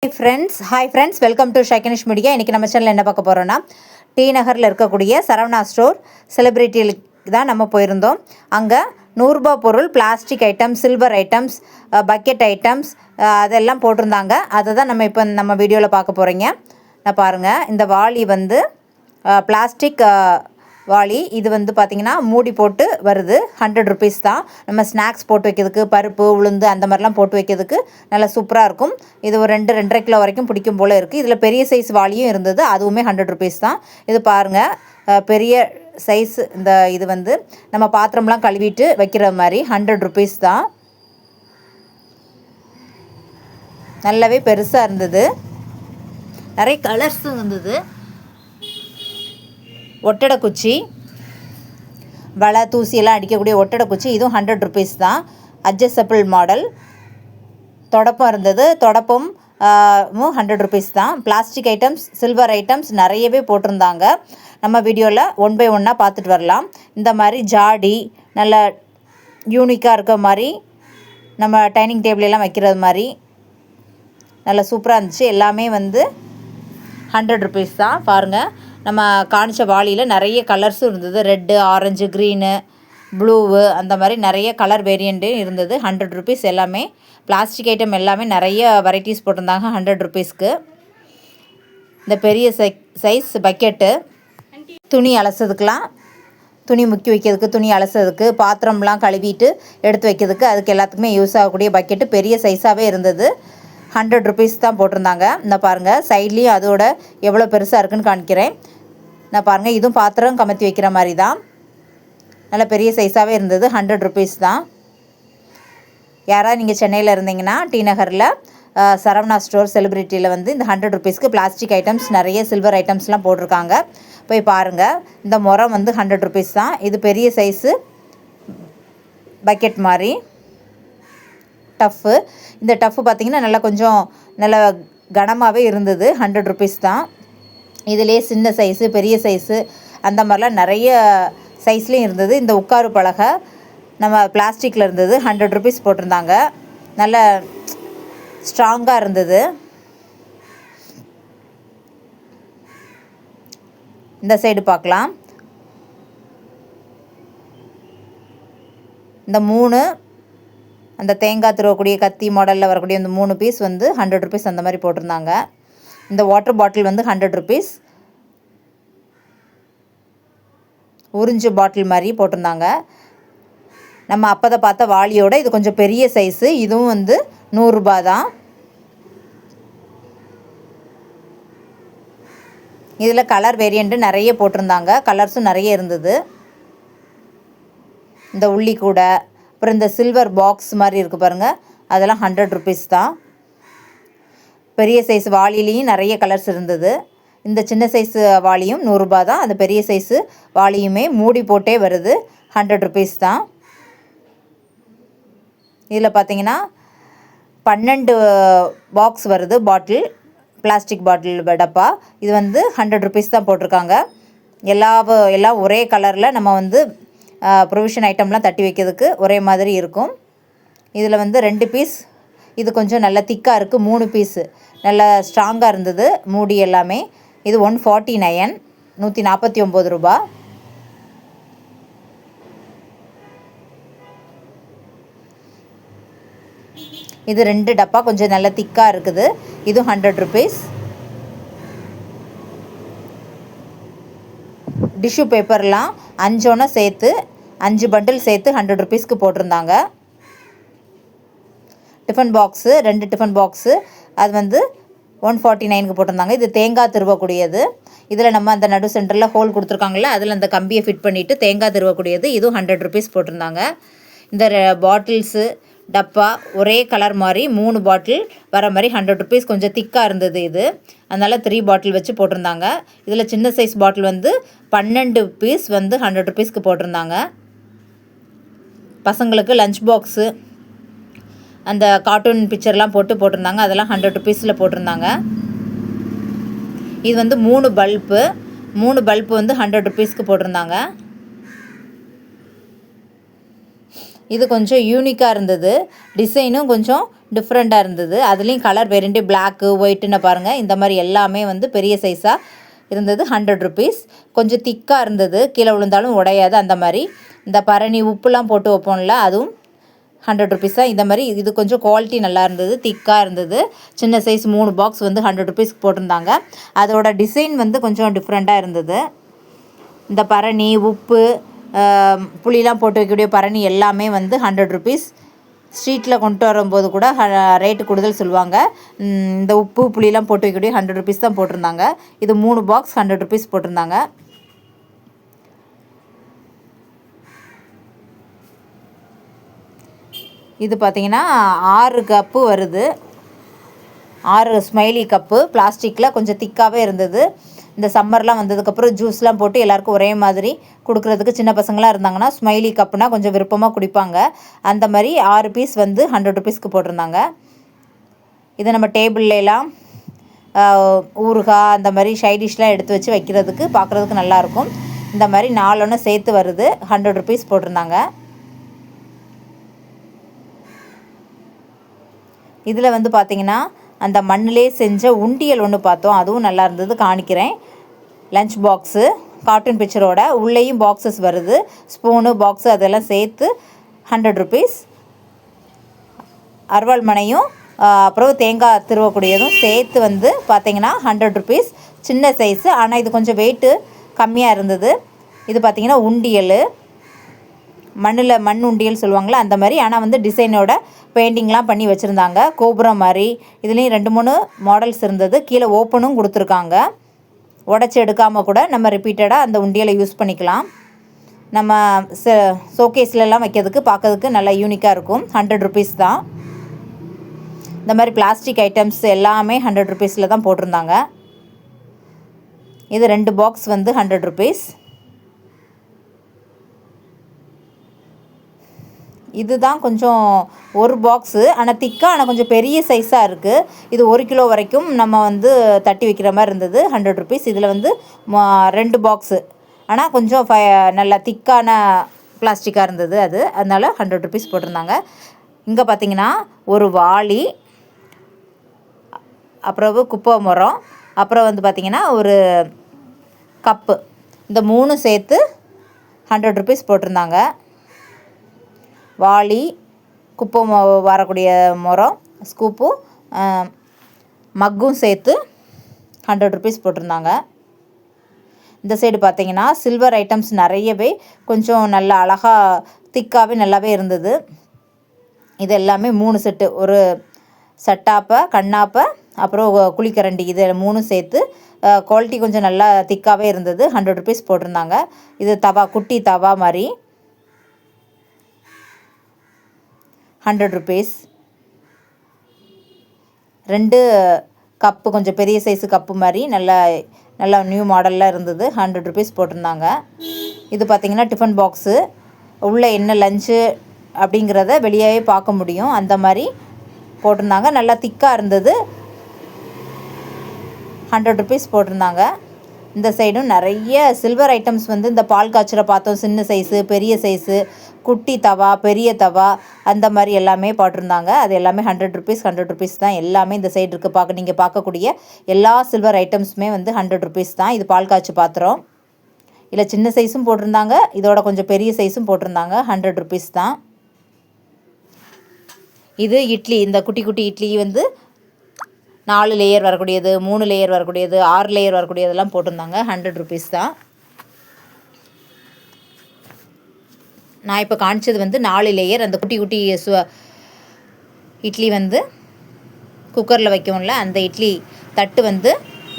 Hi friends, welcome to Shaikinish Media. இன்னைக்கு நம்ம சேனல்ல என்ன பார்க்க போறோம்னா டி நகர்ல இருக்கக்கூடிய சரவணா ஸ்டோர் செலிபிரிட்டிக்கு தான் நம்ம போயிருந்தோம். அங்க 100 ரூபாய் பொருள், plastic items, silver items, bucket items அதெல்லாம் போட்டிருந்தாங்க. அதை தான் நம்ம வீடியோவில் பார்க்க போகிறீங்க. நான் பாருங்கள், இந்த வாளி வந்து பிளாஸ்டிக் வாளி. இது வந்து பார்த்திங்கன்னா மூடி போட்டு வருது. 100 rupees தான். நம்ம ஸ்நாக்ஸ் போட்டு வைக்கிறதுக்கு, பருப்பு உளுந்து அந்த மாதிரிலாம் போட்டு வைக்கிறதுக்கு நல்லா சூப்பராக இருக்கும். இது ஒரு 2-2.5 கிலோ வரைக்கும் பிடிக்கும் போல் இருக்குது. இதில் பெரிய சைஸ் வாளியும் இருந்தது, அதுவுமே 100 rupees தான். இது பாருங்கள், பெரிய சைஸ். இந்த இது வந்து நம்ம பாத்திரம்லாம் கழுவிட்டு வைக்கிற மாதிரி 100 rupees தான். நல்லாவே பெருசாக இருந்தது, நிறைய கலர்ஸும் இருந்தது. ஒட்டடை குச்சி, வலை தூசியெல்லாம் அடிக்கக்கூடிய ஒட்டடை குச்சி, இதுவும் 100 rupees தான். Adjustable model. தொடப்பம் இருந்தது, தொடப்பம் 100 rupees தான். பிளாஸ்டிக் ஐட்டம்ஸ், சில்வர் ஐட்டம்ஸ் நிறையவே போட்டிருந்தாங்க. நம்ம வீடியோவில் 1 by 1 பார்த்துட்டு வரலாம். இந்த மாதிரி ஜாடி நல்ல யூனிக்காக இருக்க மாதிரி, நம்ம டைனிங் டேபிளெல்லாம் வைக்கிறது மாதிரி நல்லா சூப்பராக இருந்துச்சு. எல்லாமே வந்து 100 rupees தான். பாருங்கள், நம்ம காணிச்ச வாளியில் நிறைய கலர்ஸும் இருந்தது. ரெட்டு, ஆரஞ்சு, க்ரீனு, ப்ளூவு, அந்த மாதிரி நிறைய கலர் வேரியண்ட்டு இருந்தது. 100 rupees எல்லாமே. பிளாஸ்டிக் ஐட்டம் எல்லாமே நிறைய வெரைட்டிஸ் போட்டிருந்தாங்க 100 rupeesக்கு. இந்த பெரிய சைஸ் பக்கெட்டு, துணி அலசதுக்கெலாம், துணி முக்கி வைக்கிறதுக்கு, துணி அலசதுக்கு, பாத்திரம்லாம் கழுவிட்டு எடுத்து வைக்கிறதுக்கு, அதுக்கு எல்லாத்துக்குமே யூஸ் ஆகக்கூடிய பக்கெட்டு பெரிய சைஸாகவே இருந்தது. 100 rupees தான் போட்டிருந்தாங்க. இந்த பாருங்கள், சைட்லேயும் அதோட எவ்வளோ பெருசாக இருக்குதுன்னு காணிக்கிறேன். நான் பாருங்கள், இதுவும் பாத்திரம் கமத்தி வைக்கிற மாதிரி தான். நல்ல பெரிய சைஸாகவே இருந்தது. 100 rupees தான். யாராவது நீங்கள் சென்னையில் இருந்தீங்கன்னா டி நகரில் சரவணா ஸ்டோர் செலிபிரிட்டியில் வந்து இந்த 100 rupeesக்கு பிளாஸ்டிக் ஐட்டம்ஸ், நிறைய சில்வர் ஐட்டம்ஸ்லாம் போட்டிருக்காங்க. போய் பாருங்கள். இந்த முறம் வந்து 100 rupees தான். இது பெரிய சைஸு பக்கெட் மாதிரி. டஃப்பு, இந்த டஃப்பு பார்த்திங்கன்னா நல்லா கொஞ்சம் நல்ல கனமாகவே இருந்தது. 100 rupees தான். இதிலே சின்ன சைஸு, பெரிய சைஸு அந்த மாதிரிலாம் நிறைய சைஸ்லேயும் இருந்தது. இந்த உட்காரு பலகை நம்ம பிளாஸ்டிக்கில் இருந்தது. 100 rupees போட்டிருந்தாங்க. நல்ல ஸ்ட்ராங்காக இருந்தது. இந்த சைடு பார்க்கலாம். இந்த 3 அந்த தேங்காய் துருவக்கூடிய கத்தி மாடலில் வரக்கூடிய இந்த 3 பீஸ் வந்து 100 rupees அந்த மாதிரி போட்டிருந்தாங்க. இந்த வாட்டர் பாட்டில் வந்து 100 rupees. உறிஞ்சு பாட்டில் மாதிரி போட்டிருந்தாங்க. நம்ம அப்போதை பார்த்த வாளியோட இது கொஞ்சம் பெரிய சைஸு. இதுவும் வந்து 100 ரூபாய் தான். இதில் கலர் வேரியண்ட்டு நிறைய போட்டிருந்தாங்க. கலர்ஸும் நிறைய இருந்தது. இந்த உள்ளி கூட, அப்புறம் இந்த சில்வர் பாக்ஸ் மாதிரி இருக்குது பாருங்கள், அதெல்லாம் 100 rupees தான். பெரிய சைஸ் வாளிலையும் நிறைய கலர்ஸ் இருந்தது. இந்த சின்ன சைஸு வாளியும் 100 ரூபாய் தான். அந்த பெரிய சைஸு வாளியுமே மூடி போட்டே வருது. 100 rupees தான். இதில் பார்த்தீங்கன்னா 12 பாக்ஸ் வருது. பாட்டில், பிளாஸ்டிக் பாட்டில் டப்பா. இது வந்து 100 rupees தான் போட்டிருக்காங்க. எல்லாம் ஒரே கலரில் நம்ம வந்து ப்ரொவிஷன் ஐட்டம்லாம் தட்டி வைக்கிறதுக்கு ஒரே மாதிரி இருக்கும். இதில் வந்து 2 பீஸ். இது கொஞ்சம் நல்லா திக்காக இருக்குது. 3 பீஸு நல்லா ஸ்ட்ராங்காக இருந்தது மூடி எல்லாமே. இது 149, 149 ரூபாய். இது 2 டப்பா கொஞ்சம் நல்லா திக்காக இருக்குது. இது 100 rupees. டிஷ்யூ பேப்பர்லாம் 5 சேர்த்து 5 பண்டில் சேர்த்து 100 rupeesக்கு போட்டிருந்தாங்க. டிஃபன் பாக்ஸு 2 டிஃபன் பாக்ஸு அது வந்து 149க்கு போட்டிருந்தாங்க. இது தேங்காய் திருவக்கூடியது. இதில் நம்ம அந்த நடு சென்டரில் ஹோல் கொடுத்துருக்காங்கல்ல, அதில் அந்த கம்பியை ஃபிட் பண்ணிவிட்டு தேங்காய் திருவக்கூடியது. இதுவும் 100 rupees போட்டிருந்தாங்க. இந்த பாட்டில்ஸு டப்பா ஒரே கலர் மாதிரி 3 பாட்டில் வர மாதிரி 100 rupees. கொஞ்சம் திக்காக இருந்தது இது, அதனால் 3 பாட்டில் வச்சு போட்டிருந்தாங்க. இதில் சின்ன சைஸ் பாட்டில் வந்து 12 பீஸ் வந்து 100 rupeesக்கு போட்டிருந்தாங்க. பசங்களுக்கு லஞ்ச் பாக்ஸு, அந்த கார்ட்டூன் பிக்சர்லாம் போட்டிருந்தாங்க. அதெல்லாம் 100 rupeesல போட்டிருந்தாங்க. இது வந்து 3 பல்ப்பு வந்து 100 rupeesக்கு போட்டிருந்தாங்க. இது கொஞ்சம் யூனிக்காக இருந்தது. டிசைனும் கொஞ்சம் டிஃப்ரெண்ட்டாக இருந்தது. அதுலேயும் கலர் வேரியண்ட்டு பிளாக்கு ஒயிட்டுன்னு பாருங்கள். இந்த மாதிரி எல்லாமே வந்து பெரிய சைஸாக இருந்தது. 100 ருபீஸ். கொஞ்சம் திக்காக இருந்தது, கீழே விழுந்தாலும் உடையாது. அந்த மாதிரி இந்த பரணி உப்புலாம் போட்டு வைப்போம்ல, அதுவும் 100 ருபீஸ் தான். இந்த மாதிரி இது கொஞ்சம் குவாலிட்டி நல்லா இருந்தது, திக்காக இருந்தது. சின்ன சைஸ் 3 பாக்ஸ் வந்து 100 ருபீஸ்க்கு போட்டிருந்தாங்க. அதோட டிசைன் வந்து கொஞ்சம் டிஃப்ரெண்ட்டாக இருந்தது. இந்த பரணி உப்பு புளிலாம் போட்டு வைக்கக்கூடிய பரணி எல்லாமே வந்து 100 ருபீஸ். ஸ்ட்ரீட்டில் கொண்டு வரும்போது கூட ரேட்டு கூடுதல் சொல்லுவாங்க. இந்த உப்பு புளிலாம் போட்டு வைக்கக்கூடிய 100 ருபீஸ் தான் போட்டிருந்தாங்க. இது 3 பாக்ஸ் 100 ருபீஸ் போட்டிருந்தாங்க. இது பார்த்திங்கன்னா 6 கப்பு வருது. 6 ஸ்மைலி கப்பு பிளாஸ்டிக்கில் கொஞ்சம் திக்காகவே இருந்தது. இந்த சம்மர்லாம் வந்ததுக்கப்புறம் ஜூஸ்லாம் போட்டு எல்லாேருக்கும் ஒரே மாதிரி கொடுக்குறதுக்கு, சின்ன பசங்களாம் இருந்தாங்கன்னா ஸ்மைலி கப்புனா கொஞ்சம் விருப்பமாக குடிப்பாங்க. அந்த மாதிரி 6 பீஸ் வந்து 100 ருபீஸ்க்கு போட்டிருந்தாங்க. இதை நம்ம டேபிள்லாம் ஊறுகாய் அந்த மாதிரி சைடிஷ்லாம் எடுத்து வச்சு வைக்கிறதுக்கு பார்க்குறதுக்கு நல்லாயிருக்கும். இந்த மாதிரி 4 ஒன்று சேர்த்து வருது. 100 ருபீஸ் போட்டிருந்தாங்க. இதில் வந்து பார்த்திங்கன்னா அந்த மண்ணிலே செஞ்ச உண்டியல் ஒன்று பார்த்தோம். அதுவும் நல்லா இருந்தது, காணிக்கிறேன். லஞ்ச் பாக்ஸு கார்ட்டூன் பிக்சரோட உள்ளேயும் பாக்ஸஸ் வருது. ஸ்பூனு பாக்ஸு அதெல்லாம் சேர்த்து 100 ருபீஸ். அருவாள் மனையும் அப்புறம் தேங்காய் திருவக்கூடியதும் சேர்த்து வந்து பார்த்திங்கன்னா 100 ருபீஸ். சின்ன சைஸு, ஆனால் இது கொஞ்சம் வெயிட்டு கம்மியாக இருந்தது. இது பார்த்திங்கன்னா உண்டியல், மண் உண்டியல் சொல்லுவாங்களே அந்த மாதிரி. ஆனால் வந்து டிசைனோட பெயிண்டிங்லாம் பண்ணி வச்சுருந்தாங்க, கோபுரம் மாதிரி. இதுலேயும் 2-3 மாடல்ஸ் இருந்தது. கீழே ஓப்பனும் கொடுத்துருக்காங்க. உடச்சி எடுக்காமல் கூட நம்ம ரிப்பீட்டடாக அந்த உண்டியலை யூஸ் பண்ணிக்கலாம். நம்ம ஷோகேஸ்லலாம் வைக்கிறதுக்கு பார்க்கறதுக்கு நல்லா யூனிக்காக இருக்கும். 100 ருபீஸ் தான். இந்த மாதிரி பிளாஸ்டிக் ஐட்டம்ஸ் எல்லாமே 100 ருபீஸில் தான் போட்டிருந்தாங்க. இது 2 பாக்ஸ் வந்து 100 ருபீஸ். இதுதான் கொஞ்சம் ஒரு பாக்ஸு, ஆனால் திக்காக, ஆனால் கொஞ்சம் பெரிய சைஸாக இருக்குது. இது 1 கிலோ வரைக்கும் நம்ம வந்து தட்டி வைக்கிற மாதிரி இருந்தது. 100 ருபீஸ். இதில் வந்து 2 பாக்ஸு, ஆனால் கொஞ்சம் நல்லா திக்கான பிளாஸ்டிக்காக இருந்தது அது, அதனால் 100 ருபீஸ் போட்டிருந்தாங்க. இங்கே பார்த்திங்கன்னா ஒரு வாளி, அப்புறம் குப்பை மரம், அப்புறம் வந்து பார்த்திங்கன்னா ஒரு கப்பு, இந்த 3 சேர்த்து 100 ருபீஸ் போட்டிருந்தாங்க. வாளி, குப்பை வரக்கூடிய மரம், ஸ்கூப்பும் மக்கும் சேர்த்து 100 ருபீஸ் போட்டிருந்தாங்க. இந்த சைடு பார்த்திங்கன்னா சில்வர் ஐட்டம்ஸ் நிறையவே கொஞ்சம் நல்லா அழகாக திக்காகவே நல்லாவே இருந்தது. இது எல்லாமே 3 செட்டு, ஒரு சட்டாப்பை, கண்ணாப்பை, அப்புறம் குழிக்கரண்டி, இது 3 சேர்த்து குவாலிட்டி கொஞ்சம் நல்லா திக்காகவே இருந்தது. 100 ருபீஸ் போட்டிருந்தாங்க. இது தவா, குட்டி தவா மாதிரி 100 ருபீஸ். 2 கப்பு, கொஞ்சம் பெரிய சைஸு கப்பு மாதிரி நல்லா நியூ மாடலில் இருந்தது. 100 ருபீஸ் போட்டிருந்தாங்க. இது பார்த்திங்கன்னா டிஃபன் பாக்ஸு, உள்ளே என்ன லஞ்சு அப்படிங்கிறத வெளியே பார்க்க முடியும், அந்த மாதிரி போட்டிருந்தாங்க. நல்லா திக்காக இருந்தது. 100 ருபீஸ் போட்டிருந்தாங்க. இந்த சைடும் நிறைய சில்வர் ஐட்டம்ஸ் வந்து இந்த பால் காய்ச்சல பார்த்தோம். சின்ன சைஸு, பெரிய சைஸு, குட்டி தவா, பெரிய தவா, அந்த மாதிரி எல்லாமே போட்டிருந்தாங்க. அது எல்லாமே 100 ருபீஸ் 100 ருபீஸ் தான். எல்லாமே இந்த சைடு இருக்குது. நீங்கள் பார்க்கக்கூடிய எல்லா சில்வர் ஐட்டம்ஸுமே வந்து 100 ருபீஸ் தான். இது பால் காய்ச்சி பாத்திரம். இல்லை சின்ன சைஸும் போட்டிருந்தாங்க, இதோட கொஞ்சம் பெரிய சைஸும் போட்டிருந்தாங்க. 100 ருபீஸ் தான். இது இட்லி, இந்த குட்டி குட்டி இட்லி வந்து 4 லேயர் வரக்கூடியது, 3 லேயர் வரக்கூடியது, 6 லேயர் வரக்கூடியதெல்லாம் போட்டிருந்தாங்க. 100 ருபீஸ் தான். நான் இப்போ காணிச்சது வந்து 4 லேயர். அந்த குட்டி குட்டி இட்லி வந்து குக்கரில் வைக்கோம்ல, அந்த இட்லி தட்டு வந்து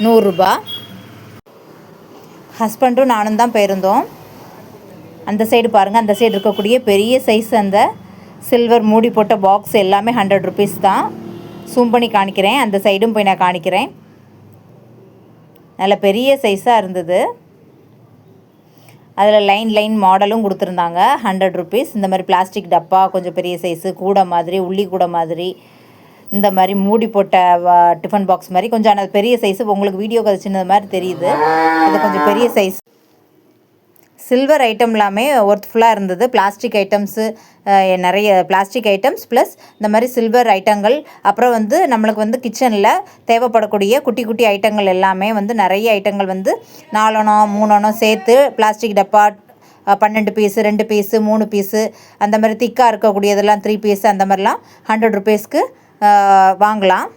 100 ரூபா. ஹஸ்பண்டும் நானும் தான் போயிருந்தோம். அந்த சைடு பாருங்கள், அந்த சைடு இருக்கக்கூடிய பெரிய சைஸ் அந்த சில்வர் மூடி போட்ட பாக்ஸ் எல்லாமே 100 ருபீஸ் தான். ஜூம் பண்ணி காணிக்கிறேன், அந்த சைடும் போய் நான் காணிக்கிறேன். நல்ல பெரிய சைஸாக இருந்தது. அதில் லைன் மாடலும் கொடுத்துருந்தாங்க. 100 ருபீஸ். இந்த மாதிரி பிளாஸ்டிக் டப்பா, கொஞ்சம் பெரிய சைஸு, கூடை மாதிரி, உள்ளி கூடை மாதிரி, இந்த மாதிரி மூடி போட்ட டிஃபன் பாக்ஸ் மாதிரி கொஞ்சம். ஆனால் பெரிய சைஸு உங்களுக்கு வீடியோக்கு அது சின்னது மாதிரி தெரியுது. இது கொஞ்சம் பெரிய சைஸ். சில்வர் ஐட்டம் எல்லாமே ஒர்த்ஃபுல்லாக இருந்தது. பிளாஸ்டிக் ஐட்டம்ஸு நிறைய பிளாஸ்டிக் ஐட்டம்ஸ் ப்ளஸ் இந்த மாதிரி சில்வர் ஐட்டங்கள், அப்புறம் வந்து நம்மளுக்கு வந்து கிச்சனில் தேவைப்படக்கூடிய குட்டி குட்டி ஐட்டங்கள் எல்லாமே வந்து நிறைய ஐட்டங்கள் வந்து 4 அணம் 3 அணம் சேர்த்து பிளாஸ்டிக் டப்பா 12 பீஸு 2 பீஸு 3 பீஸு அந்த மாதிரி திக்காக இருக்கக்கூடியதெல்லாம் 3 பீஸு அந்த மாதிரிலாம் 100 ருபீஸ்க்கு வாங்கலாம்.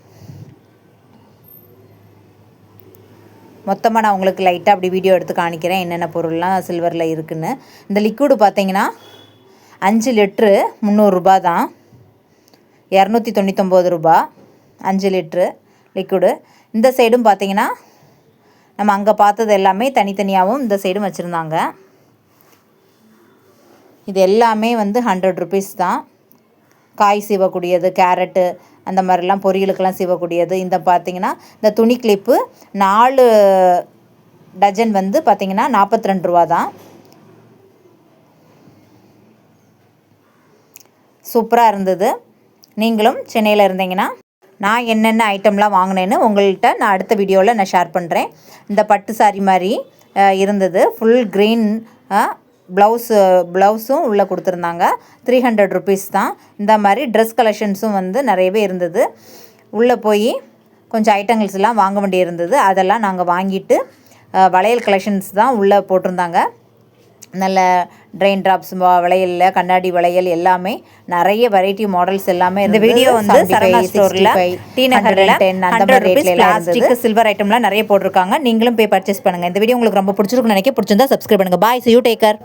மொத்தமாக நான் உங்களுக்கு லைட்டாக அப்படி வீடியோ எடுத்து காணிக்கிறேன் என்னென்ன பொருள்லாம் சில்வரில் இருக்குதுன்னு. இந்த லிக்விடு பார்த்தீங்கன்னா 5 லிட்ரு 300 ரூபா தான், 299 ரூபா 5 லிட்ரு லிக்விடு. இந்த சைடும் பார்த்தீங்கன்னா நம்ம அங்கே பார்த்தது எல்லாமே தனித்தனியாகவும் இந்த சைடும் வச்சுருந்தாங்க. இது எல்லாமே வந்து 100 ருபீஸ் தான். காய் சீவக்கூடியது, கேரட்டு அந்த மாதிரிலாம் பொரியலுக்கெல்லாம் சீவக்கூடியது. இந்த பார்த்திங்கன்னா இந்த துணி கிளிப்பு 4 டஜன் வந்து பார்த்திங்கன்னா 42 ரூபா தான். சூப்பராக இருந்தது. நீங்களும் சென்னையில் இருந்தீங்கன்னா நான் என்னென்ன ஐட்டம்லாம் வாங்கினேன்னு உங்கள்கிட்ட நான் அடுத்த வீடியோவில் நான் ஷேர் பண்ணுறேன். இந்த பட்டு சாரி மாதிரி இருந்தது, ஃபுல் க்ரீன் ப்ளவுஸும் உள்ளே கொடுத்துருந்தாங்க. 300 ருபீஸ் தான். இந்த மாதிரி ட்ரெஸ் கலெக்ஷன்ஸும் வந்து நிறையவே இருந்தது. உள்ளே போய் கொஞ்சம் ஐட்டங்கள்ஸ்லாம் வாங்க வேண்டிய இருந்தது. அதெல்லாம் நாங்கள் வாங்கிட்டு வளையல் கலெக்ஷன்ஸ் தான் உள்ளே போட்டிருந்தாங்க. நல்ல ட்ரெயின் ட்ராப்ஸ் வளையலில் கண்ணாடி வளையல் எல்லாமே நிறைய வெரைட்டி மாடல்ஸ் எல்லாமே. இந்த வீடியோ வந்து சரவணா ஸ்டோரில் டி நகரில் 100 ருபீஸ் பிளாஸ்டிக் சில்வர் ஐட்டம்லாம் நிறைய போட்டிருக்காங்க. நீங்களும் போய் பர்ச்சேஸ் பண்ணுங்கள். இந்த வீடியோ உங்களுக்கு ரொம்ப பிடிச்சிருக்குன்னு நினைக்க பிடிச்சிருந்தா சப்ஸ்கிரைப் பண்ணுங்கள். பாய், see you, take care.